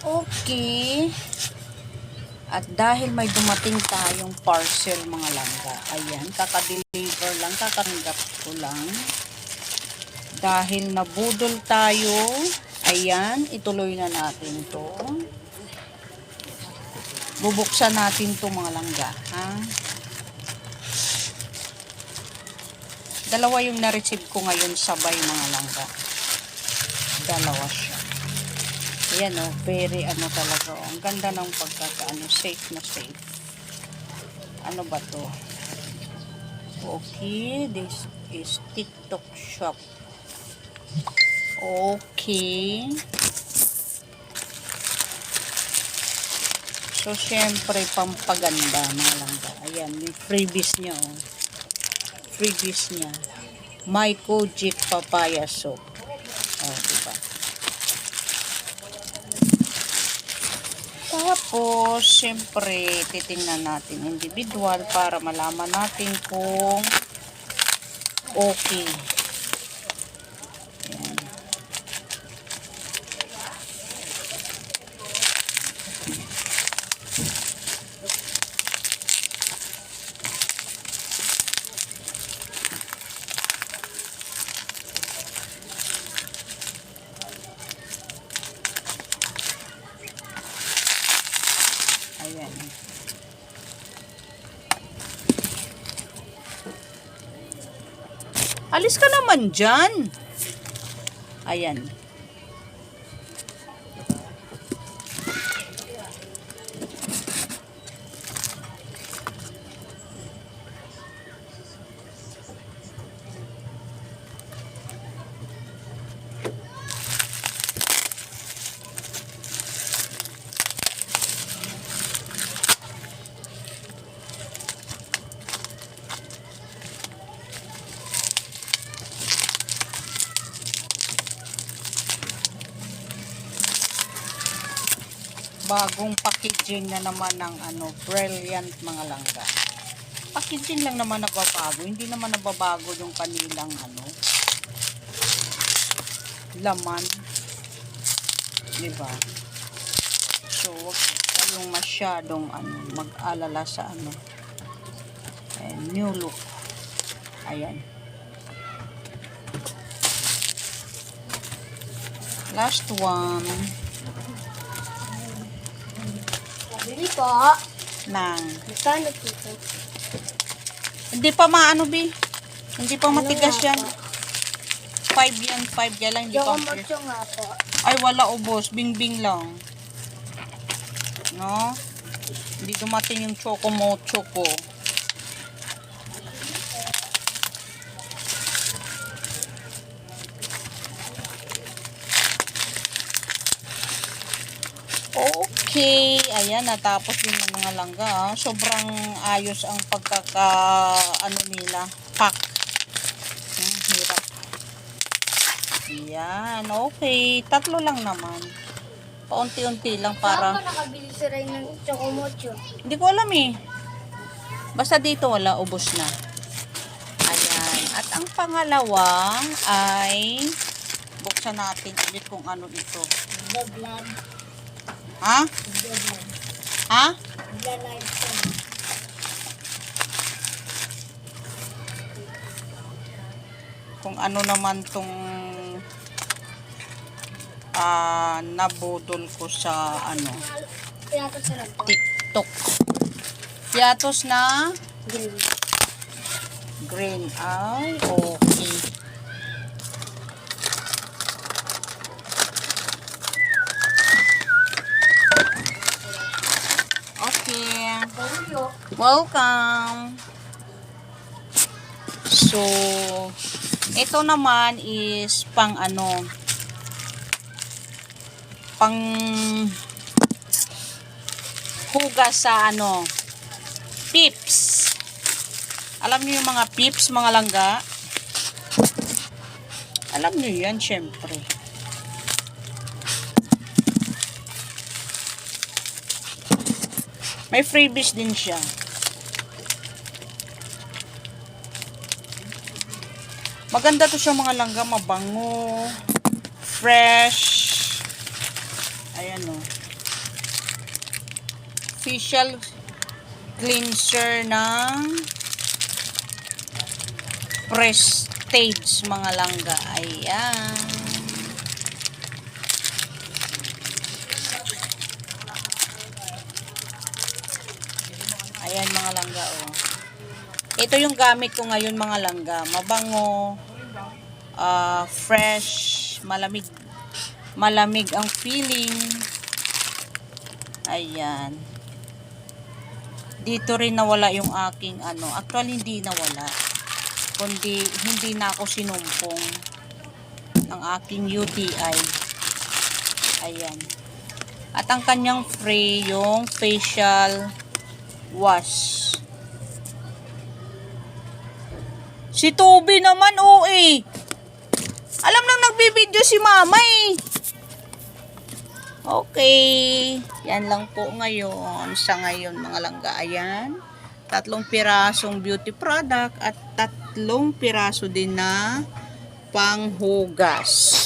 Okay. At dahil may dumating tayong parcel mga langga. Ayan, kaka-deliver lang, kakatanggap ko lang. Dahil nabudol tayo, ayan, ituloy na natin to. Bubuksan natin to mga langga, ha? Dalawa yung na-receive ko ngayon sabay mga langga. Dalawa siya. Ayan o, very ano talaga o. Ang ganda ng pagkakaano, safe na safe. Ano ba to? Okay, this is TikTok shop. Okay. So, syempre, pampaganda mga langga. Ayan, yung freebies niya o. Freebies niya. My Kojic Papaya Soap. O, diba? Tapos, syempre, titingnan natin individual para malaman natin kung okay. Ayan. Ayan. Alis ka naman dyan. Ayan. Bagong packaging na naman ng ano, Brilliant mga langga. Packaging lang naman nagbabago, hindi naman nababago yung kanilang ano, laman. Diba? So, huwag kayong masyadong ano, mag-alala sa ano. Ayan, new look. Ayan. Last one. Bili po. Nang. Magkano po ito? Hindi pa maano, Bi. Hindi pa matigas nga yan. 5 yan, 5. Kaya lang hindi pa matigas. Choco nga po. Ay, wala ubos. Bing-bing lang. No? Hindi dumating yung choco mocho ko. Okay. Ayan, natapos din ng mga langga. Sobrang ayos ang pagkaka, ano nila, pack. Hirap. Ayan, okay. 3 lang naman. Paunti-unti lang para... Saan ka nakabili si Ray ng Choco Mocho? Hindi ko alam eh. Basta dito wala, ubos na. Ayan. At ang pangalawa ay buksan natin ulit kung ano ito. The Blood. Ha? The Blood. Ha? The Lifetime. Kung ano naman tong nabudol ko sa ano, Piyato sarap po. TikTok. Piatos na Green. green. Ay, okay. Okay. Bawyo. Welcome. So, ito naman is pang ano, pang hugas sa ano, pips. Alam niyo yung mga pips, mga langga? Alam niyo yan, syempre. May freebies din siya. Maganda to siya mga langga, mabango, fresh. Ayan o. facial cleanser ng Prestige mga langga. Ayan. Ayan mga langga, oh. Ito yung gamit ko ngayon mga langga. Mabango, fresh, malamig. Malamig ang feeling. Ayan. Dito rin nawala yung aking ano. Actually, hindi nawala. Kundi, hindi na ako sinumpong ng aking UTI. Ayan. At ang kanyang free, yung facial wash. Si Toby naman, alam nang nagbibideo si mama eh. Okay. Yan lang po ngayon. Sa ngayon mga langga. Ayan. 3 pirasong beauty product at 3 piraso din na panghugas.